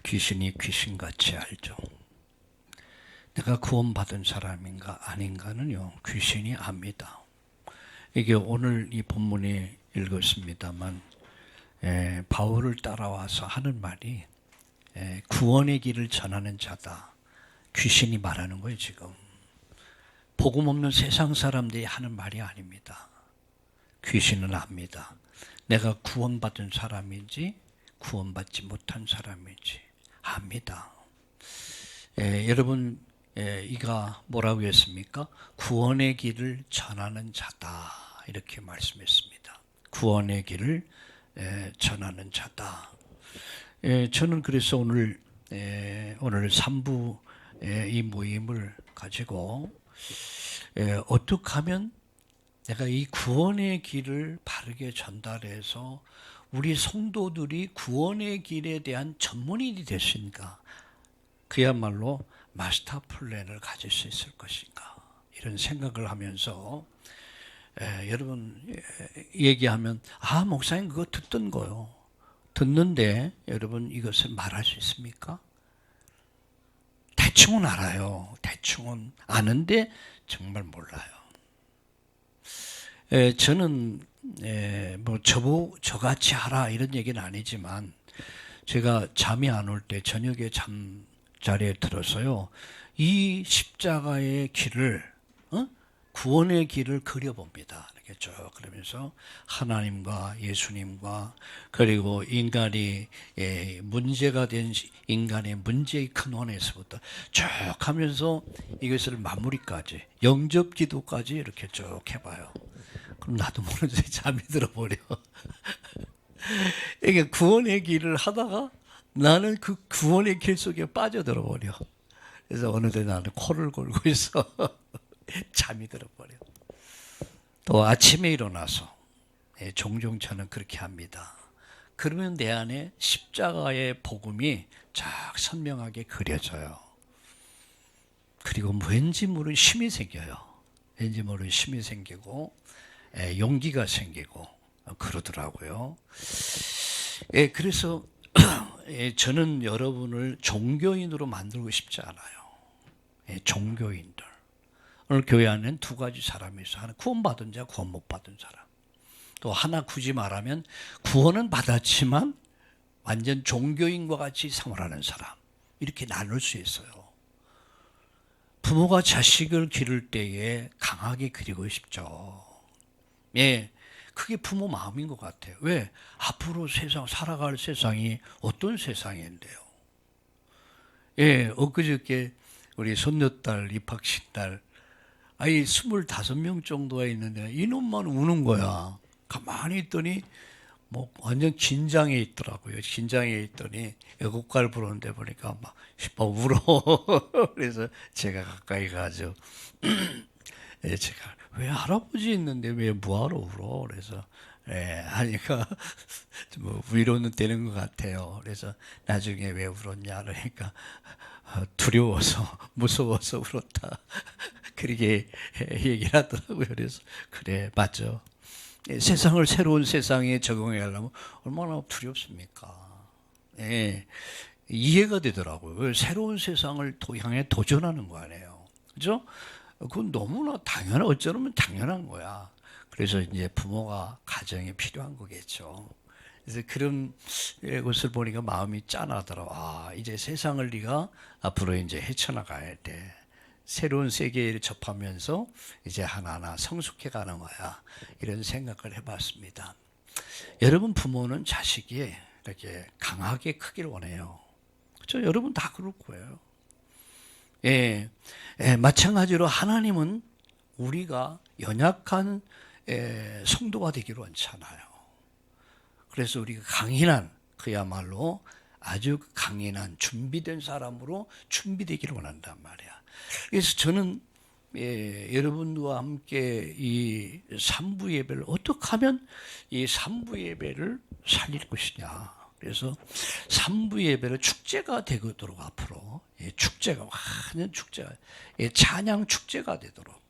귀신이 귀신같이 알죠. 내가 구원받은 사람인가 아닌가는요, 귀신이 압니다. 이게 오늘 이 본문에 읽었습니다만, 바울을 따라와서 하는 말이 구원의 길을 전하는 자다. 귀신이 말하는 거예요, 지금. 복음 없는 세상 사람들이 하는 말이 아닙니다. 귀신은 압니다. 내가 구원받은 사람인지 구원받지 못한 사람인지 압니다. 여러분, 이가 뭐라고 했습니까? 구원의 길을 전하는 자다, 이렇게 말씀했습니다. 구원의 길을 전하는 자다. 저는 그래서 오늘 3부 이 모임을 가지고 어떻게 하면 내가 이 구원의 길을 바르게 전달해서 우리 성도들이 구원의 길에 대한 전문인이 됐으니까 그야말로 마스터 플랜을 가질 수 있을 것인가, 이런 생각을 하면서 여러분 얘기하면 목사님 그거 듣던 거요. 듣는데 여러분 이것을 말할 수 있습니까? 대충은 알아요. 대충은 아는데 정말 몰라요. 저는 저같이 하라 이런 얘기는 아니지만, 제가 잠이 안 올 때 저녁에 잠자리에 들어서요, 이 십자가의 길을, 구원의 길을 그려봅니다. 이렇게 쭉 그러면서 하나님과 예수님과, 그리고 인간이 문제가 된 인간의 문제의 근원에서부터 쭉 하면서 이것을 마무리까지, 영접 기도까지 이렇게 쭉 해봐요. 그럼 나도 모르게 잠이 들어버려. 이게 구원의 길을 하다가 나는 그 구원의 길 속에 빠져들어 버려. 그래서 어느새 나는 코를 골고 있어. 잠이 들어버려. 또 아침에 일어나서 종종 저는 그렇게 합니다. 그러면 내 안에 십자가의 복음이 쫙 선명하게 그려져요. 그리고 왠지 모르는 힘이 생겨요. 왠지 모르는 힘이 생기고 용기가 생기고 그러더라고요. 그래서 저는 여러분을 종교인으로 만들고 싶지 않아요. 종교인들. 오늘 교회 안에는 두 가지 사람이 있어요. 하나 구원받은 자, 구원 못 받은 사람. 또 하나 굳이 말하면 구원은 받았지만 완전 종교인과 같이 생활하는 사람. 이렇게 나눌 수 있어요. 부모가 자식을 기를 때에 강하게 그리고 싶죠. 그게 부모 마음인 것 같아요. 왜? 앞으로 살아갈 세상이 어떤 세상인데요. 엊그저께 우리 손녀딸 입학식 날, 25명 정도가 있는데 이놈만 우는 거야. 가만히 있더니 완전 긴장해 있더라고요. 긴장해 있더니 애국가를 부르는데 보니까 막 울어. 그래서 제가 가까이 가죠. 제가 왜 할아버지 있는데 왜 뭐하러 울어? 그래서 하니까 위로는 되는 것 같아요. 그래서 나중에 왜 울었냐 그러니까 두려워서 무서워서 울었다. 그렇게 얘기를 하더라고요. 그래서 그래 맞죠. 세상을 새로운 세상에 적응해 가려면 얼마나 두렵습니까? 이해가 되더라고요. 새로운 세상을 향해 도전하는 거 아니에요. 그죠? 그건 너무나 어쩌면 당연한 거야. 그래서 이제 부모가 가정에 필요한 거겠죠. 그래서 그런 것을 보니까 마음이 짠하더라고. 이제 세상을 네가 앞으로 이제 헤쳐나가야 돼. 새로운 세계를 접하면서 이제 하나하나 성숙해 가는 거야. 이런 생각을 해봤습니다. 여러분 부모는 자식이 이렇게 강하게 크기를 원해요. 그렇죠? 여러분 다 그럴 거예요. 마찬가지로 하나님은 우리가 연약한 성도가 되기를 원하잖아요. 그래서 우리가 강인한, 그야말로 아주 강인한 준비된 사람으로 준비되기를 원한단 말이야. 그래서 저는 여러분과 함께 이 3부 예배를 어떻게 하면 이 3부 예배를 살릴 것이냐. 그래서 3부 예배를 축제가 되도록 앞으로 축제가 완전 축제가 찬양 축제가 되도록,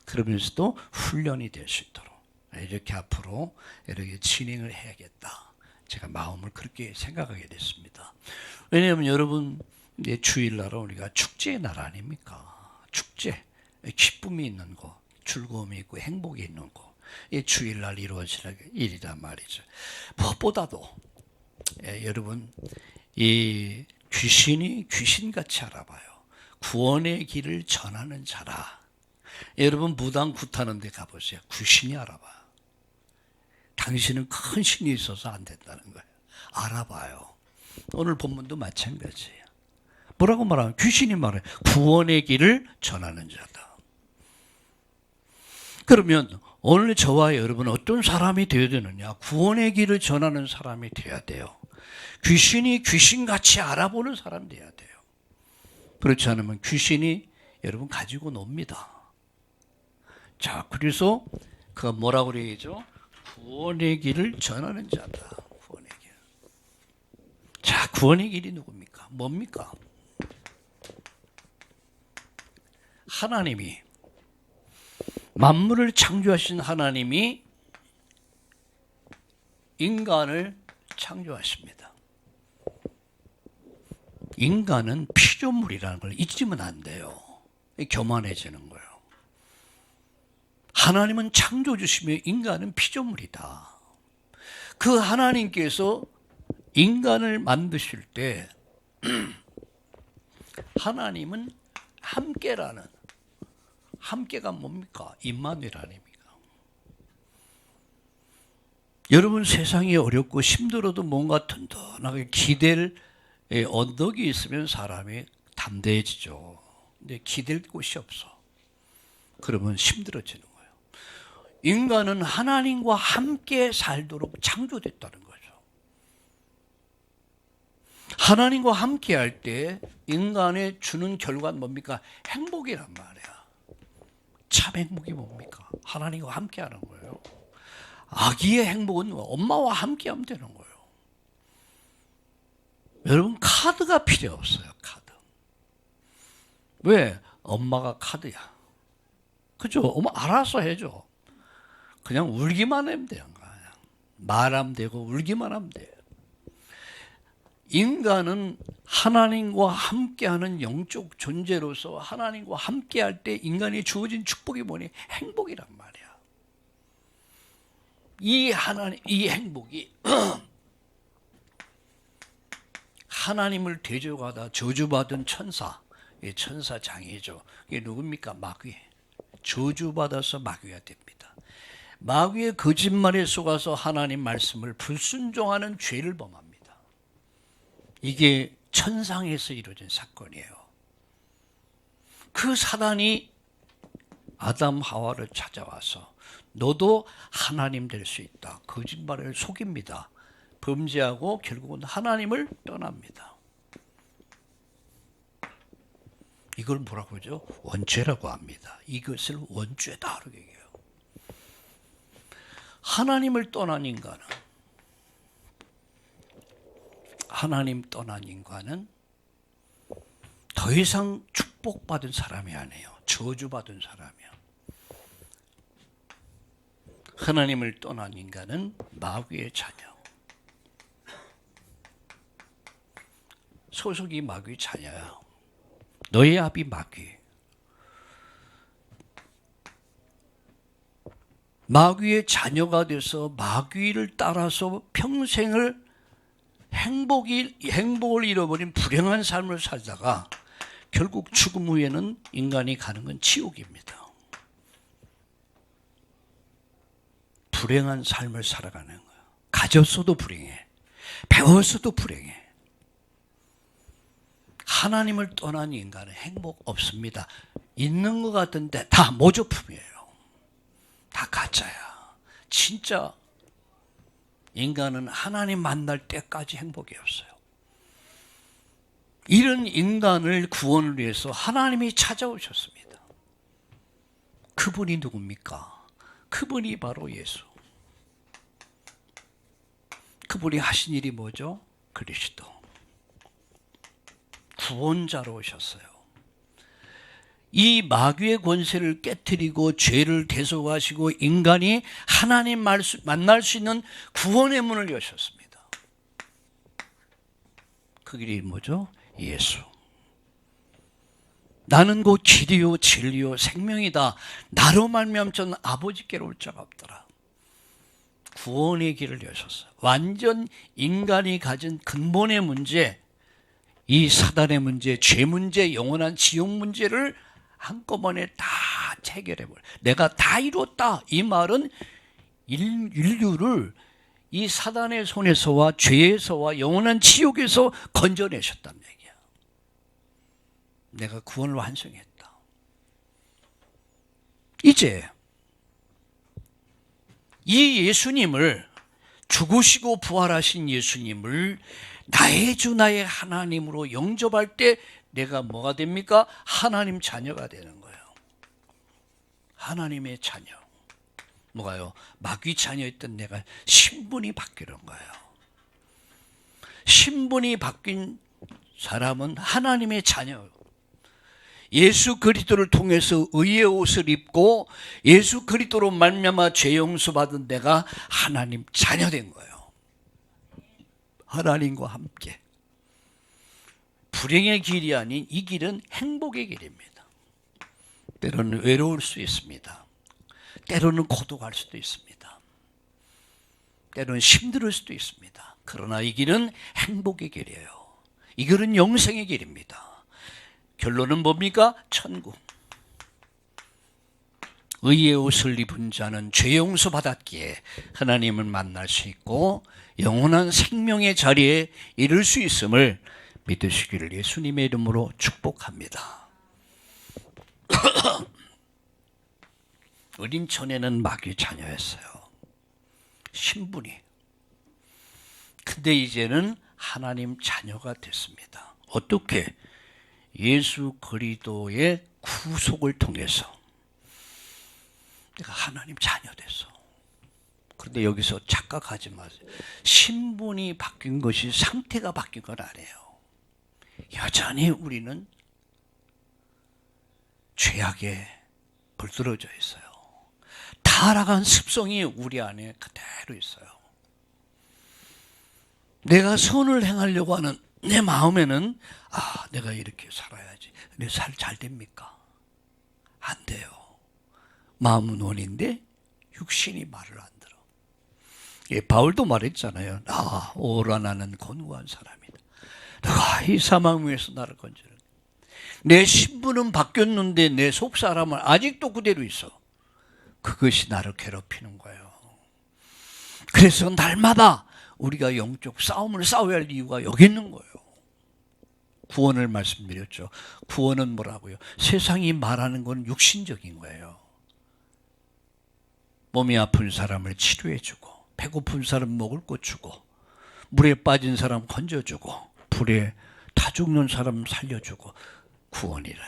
그러면서도 훈련이 될 수 있도록 이렇게 앞으로 이렇게 진행을 해야겠다. 제가 마음을 그렇게 생각하게 됐습니다. 왜냐하면 여러분, 이제 주일날은 우리가 축제의 날 아닙니까? 축제, 기쁨이 있는 곳, 즐거움이 있고 행복이 있는 곳, 이 주일날 이루어지는 일이란 말이죠. 무엇보다도 여러분, 이 귀신이 귀신같이 알아봐요. 구원의 길을 전하는 자라. 여러분, 무당 굿하는 데 가보세요. 귀신이 알아봐요. 당신은 큰 신이 있어서 안 된다는 거예요. 알아봐요. 오늘 본문도 마찬가지예요. 뭐라고 말하면 귀신이 말해요. 구원의 길을 전하는 자다. 그러면 오늘 저와 여러분은 어떤 사람이 되어야 되느냐? 구원의 길을 전하는 사람이 되어야 돼요. 귀신이 귀신같이 알아보는 사람이 되어야 돼요. 그렇지 않으면 귀신이 여러분 가지고 놉니다. 자, 그래서 그가 뭐라고 그러죠? 구원의 길을 전하는 자다. 구원의 길. 자, 구원의 길이 누굽니까? 뭡니까? 하나님이, 만물을 창조하신 하나님이 인간을 창조하십니다. 인간은 피조물이라는 걸 잊으면 안 돼요. 교만해지는 거예요. 하나님은 창조주시며 인간은 피조물이다. 그 하나님께서 인간을 만드실 때 하나님은 함께라는, 함께가 뭡니까? 임마누엘 아닙니까? 여러분, 세상이 어렵고 힘들어도 뭔가 든든하게 기댈 언덕이 있으면 사람이 담대해지죠. 근데 기댈 곳이 없어. 그러면 힘들어지는 거예요. 인간은 하나님과 함께 살도록 창조됐다는 거죠. 하나님과 함께 할 때 인간에 주는 결과는 뭡니까? 행복이란 말이야. 참 행복이 뭡니까? 하나님과 함께 하는 거예요. 아기의 행복은 엄마와 함께 하면 되는 거예요. 여러분, 카드가 필요 없어요. 카드. 왜? 엄마가 카드야. 그죠? 엄마 알아서 해줘. 그냥 울기만 하면 돼요. 말하면 되고 울기만 하면 돼요. 인간은 하나님과 함께하는 영적 존재로서 하나님과 함께할 때 인간이 주어진 축복이 뭐니? 행복이란 말이야. 이 행복이 하나님을 대적하다 저주받은 천사, 천사장이죠. 이게 누굽니까? 마귀. 저주받아서 마귀가 됩니다. 마귀의 거짓말에 속아서 하나님 말씀을 불순종하는 죄를 범합니다. 이게 천상에서 이루어진 사건이에요. 그 사단이 아담 하와를 찾아와서 너도 하나님 될 수 있다. 거짓말을 속입니다. 범죄하고 결국은 하나님을 떠납니다. 이걸 뭐라고 하죠? 원죄라고 합니다. 이것을 원죄다 이렇게 얘기해요. 하나님을 떠난 인간은, 더 이상 축복받은 사람이 아니에요. 저주받은 사람이야. 하나님을 떠난 인간은 마귀의 자녀. 소속이 마귀의 자녀야. 너의 아비 마귀. 마귀의 자녀가 돼서 마귀를 따라서 평생을 행복을 잃어버린 불행한 삶을 살다가 결국 죽음 후에는 인간이 가는 건 지옥입니다. 불행한 삶을 살아가는 거예요. 가졌어도 불행해. 배웠어도 불행해. 하나님을 떠난 인간은 행복 없습니다. 있는 것 같은데 다 모조품이에요. 다 가짜야. 진짜 인간은 하나님 만날 때까지 행복이 없어요. 이런 인간을 구원을 위해서 하나님이 찾아오셨습니다. 그분이 누굽니까? 그분이 바로 예수. 그분이 하신 일이 뭐죠? 그리스도. 구원자로 오셨어요. 이 마귀의 권세를 깨뜨리고 죄를 대속하시고 인간이 하나님 만날 수 있는 구원의 문을 여셨습니다. 그 길이 뭐죠? 예수. 나는 곧 길이요 진리요 생명이다. 나로 말미암아 아버지께로 올 자가 없더라. 구원의 길을 여셨어요. 완전 인간이 가진 근본의 문제, 이 사단의 문제, 죄 문제, 영원한 지옥 문제를 한꺼번에 다 해결해버려. 내가 다 이뤘다. 이 말은 인류를 이 사단의 손에서와 죄에서와 영원한 지옥에서 건져내셨다는 얘기야. 내가 구원을 완성했다. 이제 이 예수님을, 죽으시고 부활하신 예수님을 나의 주 나의 하나님으로 영접할 때 내가 뭐가 됩니까? 하나님 자녀가 되는 거예요. 하나님의 자녀. 뭐가요? 마귀 자녀였던 내가 신분이 바뀌는 거예요. 신분이 바뀐 사람은 하나님의 자녀. 예수 그리스도를 통해서 의의 옷을 입고 예수 그리스도로 말미암아 죄 용서 받은 내가 하나님 자녀 된 거예요. 하나님과 함께. 불행의 길이 아닌 이 길은 행복의 길입니다. 때로는 외로울 수 있습니다. 때로는 고독할 수도 있습니다. 때로는 힘들 수도 있습니다. 그러나 이 길은 행복의 길이에요. 이 길은 영생의 길입니다. 결론은 뭡니까? 천국. 의의 옷을 입은 자는 죄 용서 받았기에 하나님을 만날 수 있고 영원한 생명의 자리에 이를 수 있음을 믿으시기를 예수님의 이름으로 축복합니다. 어린 처녀는 마귀 자녀였어요. 신분이. 근데 이제는 하나님 자녀가 됐습니다. 어떻게? 예수 그리스도의 구속을 통해서 내가 하나님 자녀 됐어. 그런데 여기서 착각하지 마세요. 신분이 바뀐 것이 상태가 바뀐 건 아니에요. 여전히 우리는 죄악에 불들어져 있어요. 타락한 습성이 우리 안에 그대로 있어요. 내가 선을 행하려고 하는 내 마음에는 내가 이렇게 살아야지. 내 살 잘 됩니까? 안 돼요. 마음은 원인데 육신이 말을 안 들어. 예, 바울도 말했잖아요. 오라 나는 곤고한 사람이다. 누가 이 사망 위에서 나를 건지는. 내 신분은 바뀌었는데 내 속사람은 아직도 그대로 있어. 그것이 나를 괴롭히는 거예요. 그래서 날마다 우리가 영적 싸움을 싸워야 할 이유가 여기 있는 거예요. 구원을 말씀드렸죠. 구원은 뭐라고요? 세상이 말하는 건 육신적인 거예요. 몸이 아픈 사람을 치료해주고, 배고픈 사람 먹을 것 주고, 물에 빠진 사람 건져주고, 불에 타 죽는 사람 살려주고, 구원이라.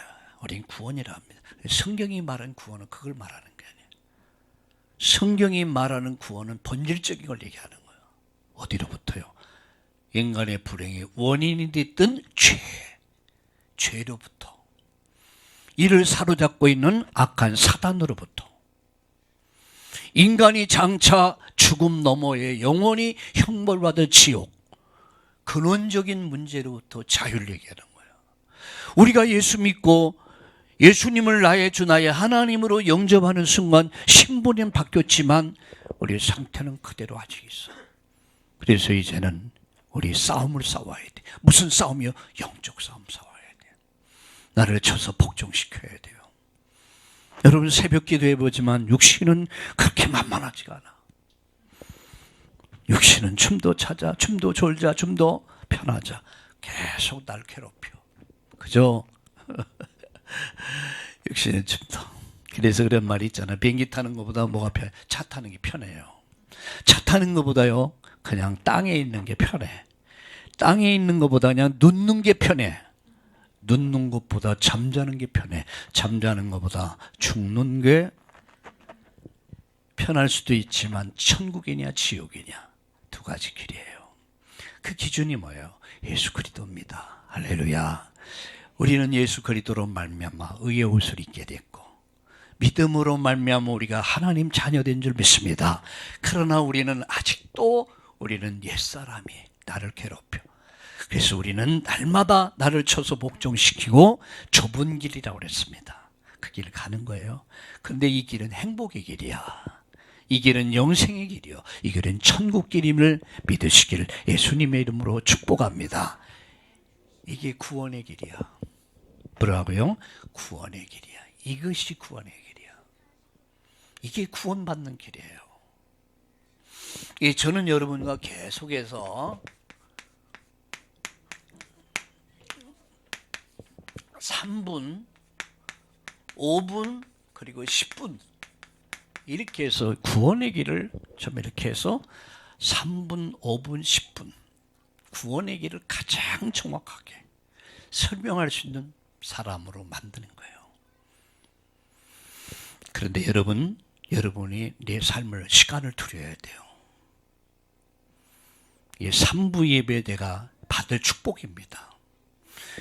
우린 구원이라 합니다. 성경이 말하는 구원은 그걸 말하는 게 아니에요. 성경이 말하는 구원은 본질적인 걸 얘기하는 거예요. 어디로부터요? 인간의 불행의 원인이 됐던 죄로부터. 이를 사로잡고 있는 악한 사단으로부터. 인간이 장차 죽음 너머에 영원히 형벌받을 지옥, 근원적인 문제로부터 자유를 얘기하는 거예요. 우리가 예수 믿고 예수님을 나의 주 나의 하나님으로 영접하는 순간 신분은 바뀌었지만 우리 상태는 그대로 아직 있어. 그래서 이제는 우리 싸움을 싸워야 돼. 무슨 싸움이요? 영적 싸움 싸워야 돼. 나를 쳐서 복종시켜야 돼요. 여러분 새벽 기도해보지만 육신은 그렇게 만만하지가 않아. 육신은 춤도 찾아, 춤도 졸자, 춤도 편하자. 계속 날 괴롭혀. 그죠? 육신은 춤도. 그래서 그런 말이 있잖아. 비행기 타는 것보다 뭐가 편해? 차 타는 게 편해요. 차 타는 것보다요 그냥 땅에 있는 게 편해. 땅에 있는 것보다 그냥 눕는 게 편해. 눕는 것보다 잠자는 게 편해. 잠자는 것보다 죽는 게 편할 수도 있지만 천국이냐 지옥이냐 두 가지 길이에요. 그 기준이 뭐예요? 예수 그리스도입니다. 할렐루야. 우리는 예수 그리스도로 말미암아 의의 옷을 입게 됐고 믿음으로 말미암아 우리가 하나님 자녀된 줄 믿습니다. 그러나 우리는 아직도 우리는 옛사람이 나를 괴롭혀. 그래서 우리는 날마다 나를 쳐서 복종시키고 좁은 길이라고 그랬습니다. 그 길을 가는 거예요. 근데 이 길은 행복의 길이야. 이 길은 영생의 길이요. 이 길은 천국 길임을 믿으시길 예수님의 이름으로 축복합니다. 이게 구원의 길이야. 뭐라고요? 구원의 길이야. 이것이 구원의 길이야. 이게 구원받는 길이에요. 저는 여러분과 계속해서 3분, 5분, 그리고 10분 이렇게 해서 구원의 길을 좀 이렇게 해서 3분, 5분, 10분 구원의 길을 가장 정확하게 설명할 수 있는 사람으로 만드는 거예요. 그런데 여러분이 내 삶을 시간을 들여야 돼요. 이 3부 예배 내가 받을 축복입니다.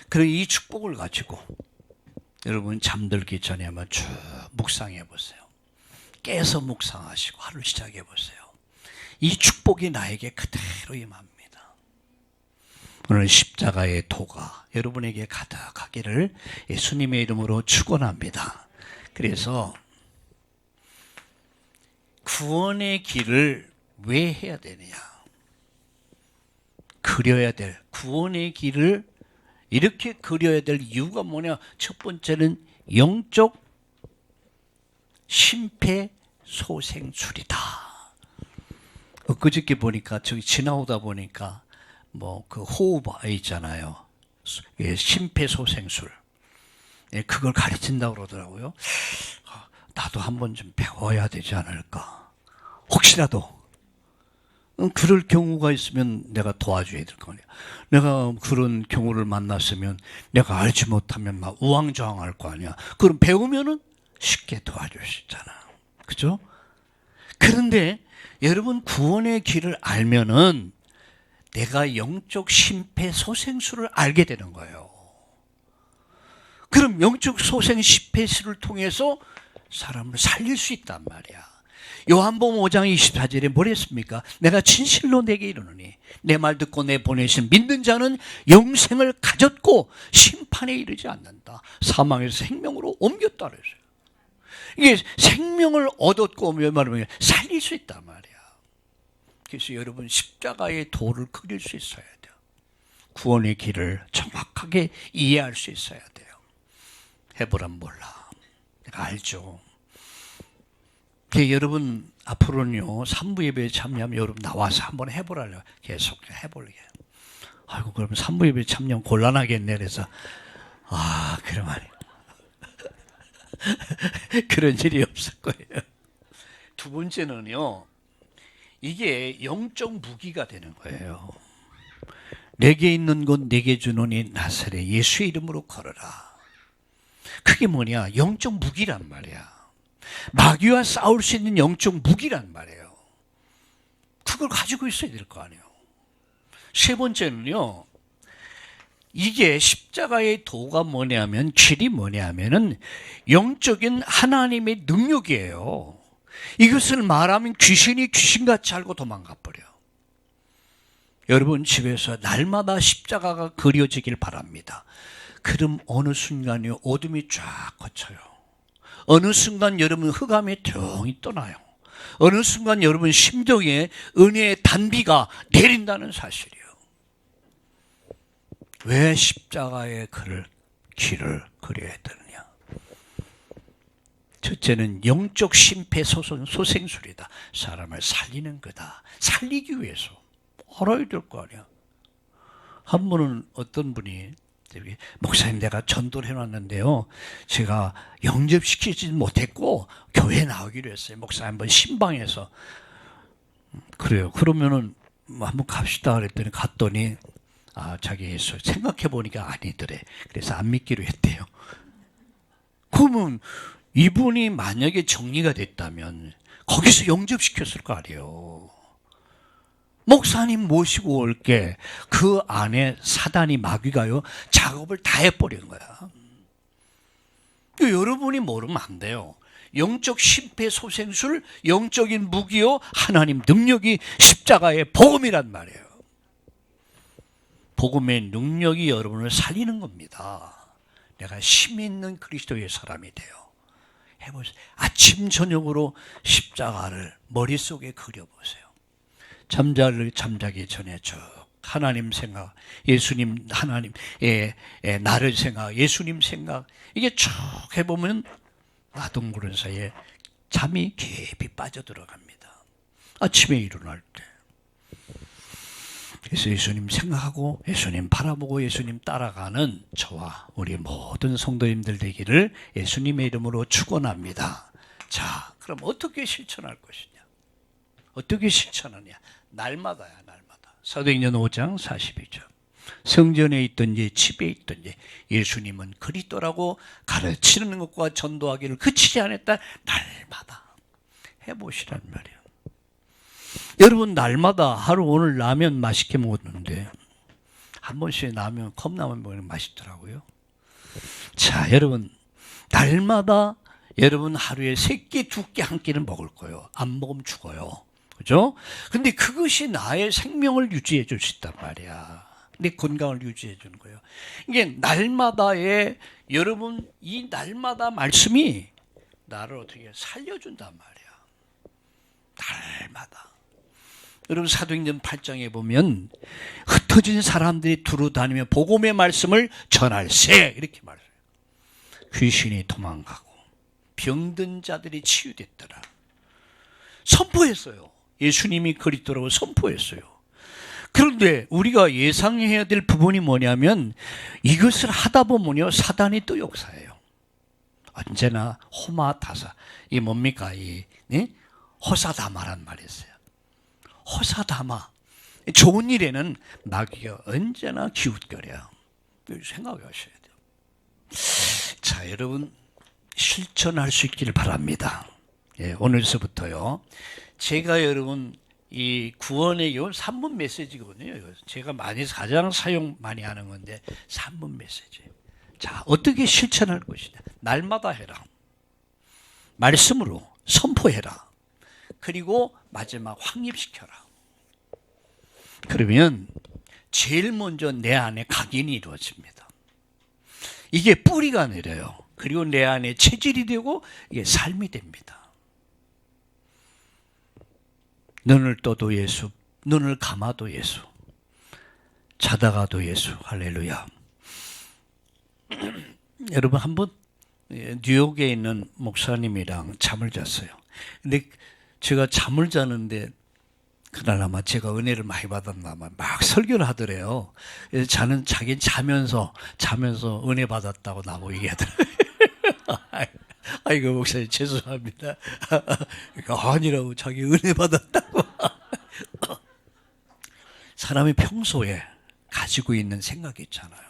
그리고 이 축복을 가지고 여러분 잠들기 전에 한번 쭉 묵상해 보세요. 깨서 묵상하시고 하루 시작해 보세요. 이 축복이 나에게 그대로 임합니다. 오늘 십자가의 도가 여러분에게 가득하기를 예수님의 이름으로 축원합니다. 그래서 구원의 길을 왜 해야 되느냐? 그려야 될 구원의 길을 이렇게 그려야 될 이유가 뭐냐? 첫 번째는 영적 심폐소생술이다. 엊그저께 보니까 저기 지나오다 보니까 뭐 그 호흡 있잖아요. 심폐소생술. 그걸 가르친다고 그러더라고요. 나도 한번 좀 배워야 되지 않을까. 혹시라도 그럴 경우가 있으면 내가 도와줘야 될 거 아니야. 내가 그런 경우를 만났으면 내가 알지 못하면 막 우왕좌왕할 거 아니야. 그럼 배우면은 쉽게 도와줄 수 있잖아. 그죠? 그런데 여러분 구원의 길을 알면은 내가 영적 심폐소생술을 알게 되는 거예요. 그럼 영적 소생 심폐술을 통해서 사람을 살릴 수 있단 말이야. 요한복음 5장 24절에 뭘 했습니까? 내가 진실로 내게 이르노니 내 말 듣고 내 보내신 믿는 자는 영생을 가졌고 심판에 이르지 않는다. 사망에서 생명으로 옮겼다 그랬어요. 이게 생명을 얻었고 말하면 살릴 수 있단 말이야. 그래서 여러분 십자가의 도를 그릴 수 있어야 돼요. 구원의 길을 정확하게 이해할 수 있어야 돼요. 해보란 몰라. 내가 알죠. 여러분 앞으로는요 3부 예배에 참여하면 여러분 나와서 한번 해보라고요. 계속 해볼게요. 아이고 그러면 3부 예배에 참여하면 곤란하겠네. 그래서 그럼 아니에요. 그런 일이 없을 거예요. 두 번째는요 이게 영적 무기가 되는 거예요. 내게 있는 것 내게 주노니 나사렛 예수의 이름으로 걸어라. 그게 뭐냐? 영적 무기란 말이야. 마귀와 싸울 수 있는 영적 무기란 말이에요. 그걸 가지고 있어야 될 거 아니에요. 세 번째는요. 이게 십자가의 도가 뭐냐면 길이 뭐냐면은 영적인 하나님의 능력이에요. 이것을 말하면 귀신이 귀신같이 알고 도망가 버려. 여러분 집에서 날마다 십자가가 그려지길 바랍니다. 그럼 어느 순간에 어둠이 쫙 거쳐요. 어느 순간 여러분 흑암이 조용히 떠나요. 어느 순간 여러분 심정에 은혜의 단비가 내린다는 사실이에요. 왜 십자가의 길을 그려야 되느냐? 첫째는 영적 심폐소생술이다. 사람을 살리는 거다. 살리기 위해서 알아야 될 거 아니야. 한 분은 어떤 분이 목사님 내가 전도를 해놨는데요. 제가 영접시키지 못했고 교회에 나오기로 했어요. 목사님 한번 신방에서. 그래요. 그러면은 한번 갑시다 그랬더니 갔더니 자기 예수 생각해보니까 아니더래. 그래서 안 믿기로 했대요. 그러면 이분이 만약에 정리가 됐다면 거기서 영접시켰을 거 아니에요. 목사님 모시고 올게 그 안에 사단이 마귀가요 작업을 다 해버리는 거야. 여러분이 모르면 안 돼요. 영적 심폐소생술, 영적인 무기요 하나님 능력이 십자가의 복음이란 말이에요. 복음의 능력이 여러분을 살리는 겁니다. 내가 힘 있는 그리스도의 사람이 돼요. 해보세요. 아침 저녁으로 십자가를 머릿속에 그려보세요. 잠자기 전에 쭉 하나님 생각, 예수님, 하나님, 나를 생각, 예수님 생각, 이게 쭉 해보면 나동그런 사이에 잠이 깊이 빠져들어갑니다. 아침에 일어날 때. 그래서 예수님 생각하고 예수님 바라보고 예수님 따라가는 저와 우리 모든 성도님들 되기를 예수님의 이름으로 축원합니다. 자, 그럼 어떻게 실천할 것이냐? 어떻게 실천하냐? 날마다야, 날마다. 사도행전 5장 42절. 성전에 있든지 집에 있든지 예수님은 그리스도라고 가르치는 것과 전도하기를 그치지 않았다. 날마다 해보시란 말이에요. 여러분, 날마다 하루 오늘 라면 맛있게 먹었는데 한 번씩 라면, 컵라면 먹으면 맛있더라고요. 자, 여러분, 날마다 여러분 하루에 3끼, 2끼, 1끼는 먹을 거예요. 안 먹으면 죽어요. 그죠? 근데 그것이 나의 생명을 유지해 줄 수 있단 말이야. 내 건강을 유지해 주는 거예요. 이게 날마다의, 여러분, 이 날마다 말씀이 나를 어떻게 살려준단 말이야. 날마다. 여러분, 사도행전 8장에 보면 흩어진 사람들이 두루 다니며 복음의 말씀을 전할세, 이렇게 말해요. 귀신이 도망가고 병든 자들이 치유됐더라. 선포했어요. 예수님이 그리스도라고 선포했어요. 그런데 우리가 예상해야 될 부분이 뭐냐면 이것을 하다 보면요, 사단이 또 역사해요. 언제나 호마다사, 이게 뭡니까? 호사다마란 말이 있어요. 호사다마. 좋은 일에는 마귀가 언제나 기웃거려요. 생각하셔야 돼요. 자, 여러분, 실천할 수 있기를 바랍니다. 오늘서부터요. 제가 여러분 이 구원의 요 3분 메시지거든요. 제가 가장 사용 많이 하는 건데 3분 메시지. 자, 어떻게 실천할 것이냐? 날마다 해라. 말씀으로 선포해라. 그리고 마지막 확립시켜라. 그러면 제일 먼저 내 안에 각인이 이루어집니다. 이게 뿌리가 내려요. 그리고 내 안에 체질이 되고 이게 삶이 됩니다. 눈을 떠도 예수, 눈을 감아도 예수, 자다가도 예수. 할렐루야. 여러분, 한번 뉴욕에 있는 목사님이랑 잠을 잤어요. 근데 제가 잠을 자는데 그날 아마 제가 은혜를 많이 받았나 막 설교를 하더래요. 그래서 자기 자면서 은혜 받았다고 나보고 얘기하더라고요. 아이고, 목사님 죄송합니다. 아니라고, 자기 은혜 받았다고. 사람이 평소에 가지고 있는 생각이 있잖아요.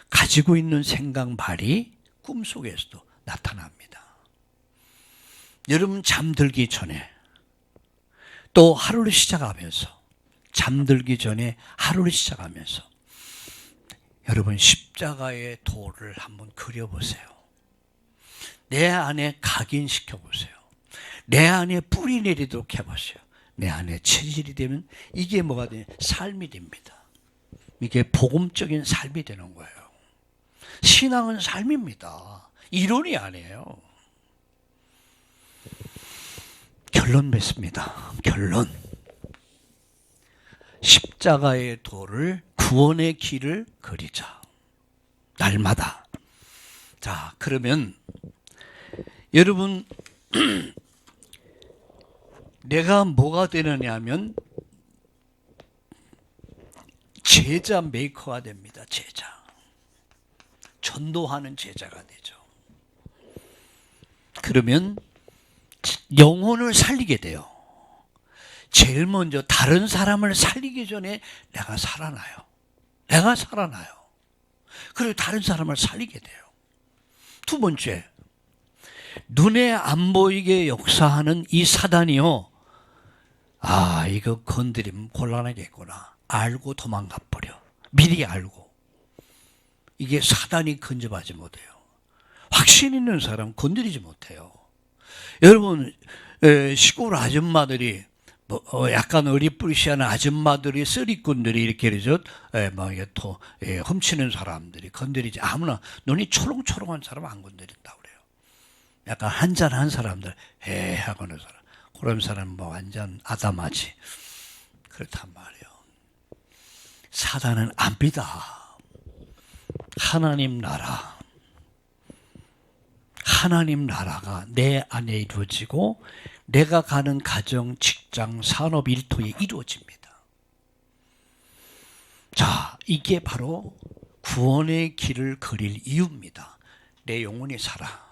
가지고 있는 생각발이 꿈속에서도 나타납니다. 여러분, 잠들기 전에 또 하루를 시작하면서, 잠들기 전에 하루를 시작하면서 여러분, 십자가의 도를 한번 그려보세요. 내 안에 각인시켜 보세요. 내 안에 뿌리 내리도록 해보세요. 내 안에 체질이 되면 이게 뭐가 되냐? 삶이 됩니다. 이게 복음적인 삶이 되는 거예요. 신앙은 삶입니다. 이론이 아니에요. 결론 맺습니다. 결론. 십자가의 도를, 구원의 길을 그리자. 날마다. 자, 그러면 여러분, 내가 뭐가 되느냐 하면 제자 메이커가 됩니다. 제자. 전도하는 제자가 되죠. 그러면 영혼을 살리게 돼요. 제일 먼저 다른 사람을 살리기 전에 내가 살아나요. 내가 살아나요. 그리고 다른 사람을 살리게 돼요. 두 번째, 눈에 안 보이게 역사하는 이 사단이요. 아, 이거 건드리면 곤란하겠구나. 알고 도망가 버려. 미리 알고. 이게 사단이 근접하지 못해요. 확신 있는 사람 건드리지 못해요. 여러분, 시골 아줌마들이 약간 어리뿌리시한 아줌마들이 쓰리꾼들이 이렇게 그러죠. 막 이게 또 훔치는 사람들이 건드리지 아무나 눈이 초롱초롱한 사람 안 건드린다 그래요. 약간 한잔한 사람들 하고는 사람 그런 사람 뭐 완전 아담하지. 그렇단 말이에요. 사단은 안 비다. 하나님 나라. 하나님 나라가 내 안에 이루어지고 내가 가는 가정, 직장, 산업, 일터에 이루어집니다. 자, 이게 바로 구원의 길을 그릴 이유입니다. 내 영혼이 살아.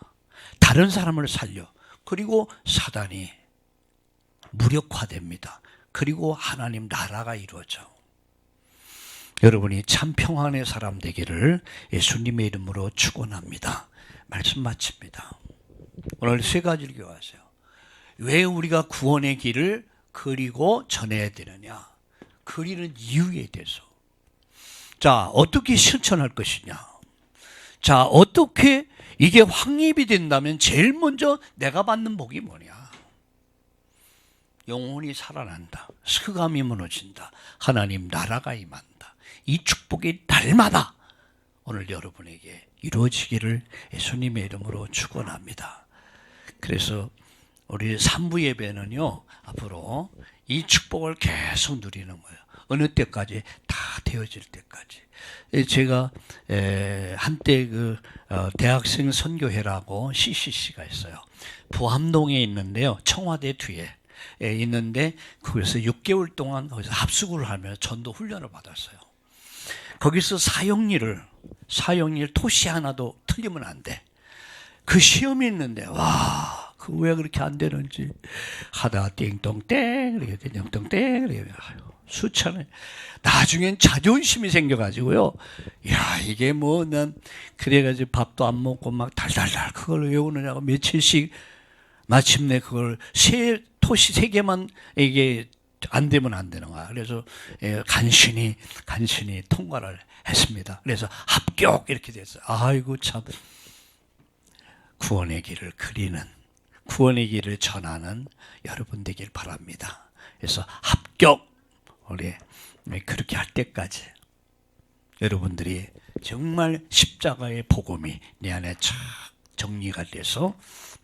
다른 사람을 살려. 그리고 사단이 무력화됩니다. 그리고 하나님 나라가 이루어져. 여러분이 참 평안의 사람 되기를 예수님의 이름으로 축원합니다. 말씀 마칩니다. 오늘 세 가지를 교화하세요. 왜 우리가 구원의 길을 그리고 전해야 되느냐? 그리는 이유에 대해서. 자, 어떻게 실천할 것이냐? 자, 어떻게 이게 확립이 된다면 제일 먼저 내가 받는 복이 뭐냐? 영혼이 살아난다. 흑암이 무너진다. 하나님 나라가 임한다. 이 축복이 날마다 오늘 여러분에게 이루어지기를 예수님의 이름으로 축원합니다. 그래서 우리 3부 예배는요, 앞으로 이 축복을 계속 누리는 거예요. 어느 때까지? 다 되어질 때까지. 제가 한때 대학생 선교회라고 CCC가 있어요. 부암동에 있는데요. 청와대 뒤에 있는데 거기서 6개월 동안 거기서 합숙을 하며 전도 훈련을 받았어요. 거기서 사형일 토시 하나도 틀리면 안 돼. 그 시험이 있는데 와, 그 왜 그렇게 안 되는지 하다 띵동땡 이렇게 띵동땡 이렇게 수차례. 나중엔 자존심이 생겨가지고요. 야, 이게 뭐 난 그래가지고 밥도 안 먹고 막 달달달 그걸 외우느냐고 며칠씩 마침내 그걸 토시 3개만 이게 안 되면 안 되는 거야. 그래서 간신히 통과를 했습니다. 그래서 합격 이렇게 됐어요. 아이고 참. 구원의 길을 그리는, 구원의 길을 전하는 여러분 되길 바랍니다. 그래서 합격 우리 그렇게 할 때까지 여러분들이 정말 십자가의 복음이 내 안에 착 정리가 돼서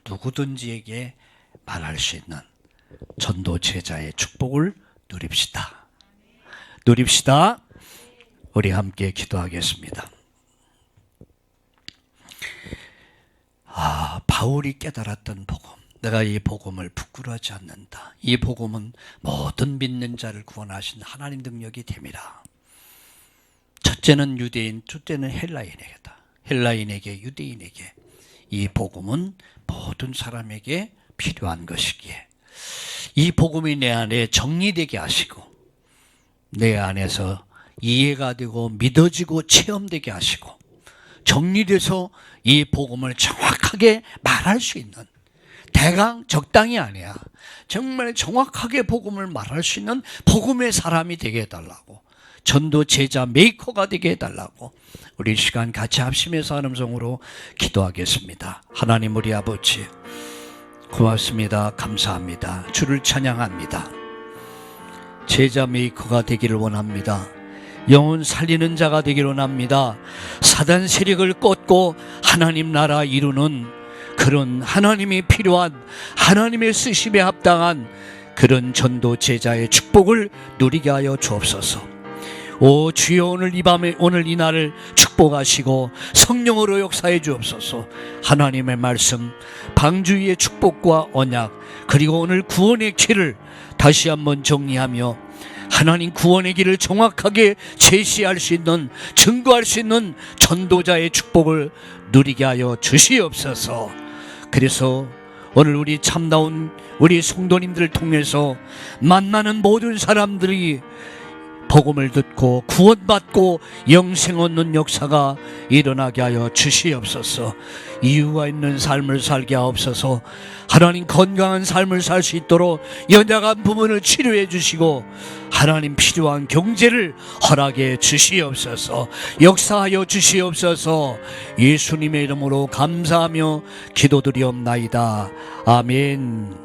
누구든지에게 말할 수 있는 전도 제자의 축복을 누립시다. 누립시다. 우리 함께 기도하겠습니다. 바울이 깨달았던 복음. 내가 이 복음을 부끄러워하지 않는다. 이 복음은 모든 믿는 자를 구원하신 하나님 능력이 됨이라. 첫째는 유대인, 둘째는 헬라인에게다. 헬라인에게, 유대인에게 이 복음은 모든 사람에게 필요한 것이기에 이 복음이 내 안에 정리되게 하시고 내 안에서 이해가 되고 믿어지고 체험되게 하시고 정리돼서 이 복음을 정확하게 말할 수 있는 대강 적당히 아니야. 정말 정확하게 복음을 말할 수 있는 복음의 사람이 되게 해달라고. 전도 제자 메이커가 되게 해달라고. 우리 시간 같이 합심해서 하는 음성으로 기도하겠습니다. 하나님 우리 아버지 고맙습니다. 감사합니다. 주를 찬양합니다. 제자 메이커가 되기를 원합니다. 영혼 살리는 자가 되기를 원합니다. 사단 세력을 꺾고 하나님 나라 이루는 그런 하나님이 필요한 하나님의 쓰심에 합당한 그런 전도 제자의 축복을 누리게 하여 주옵소서. 오 주여 오늘 이 밤에 오늘 이 날을 축복하시고 성령으로 역사해 주옵소서. 하나님의 말씀 방주의 축복과 언약 그리고 오늘 구원의 길을 다시 한번 정리하며 하나님 구원의 길을 정확하게 제시할 수 있는 증거할 수 있는 전도자의 축복을 누리게 하여 주시옵소서. 그래서 오늘 우리 참다운 우리 성도님들을 통해서 만나는 모든 사람들이 복음을 듣고 구원받고 영생 얻는 역사가 일어나게 하여 주시옵소서. 이유가 있는 삶을 살게 하옵소서. 하나님 건강한 삶을 살 수 있도록 연약한 부분을 치료해 주시고 하나님 필요한 경제를 허락해 주시옵소서. 역사하여 주시옵소서. 예수님의 이름으로 감사하며 기도드리옵나이다. 아멘.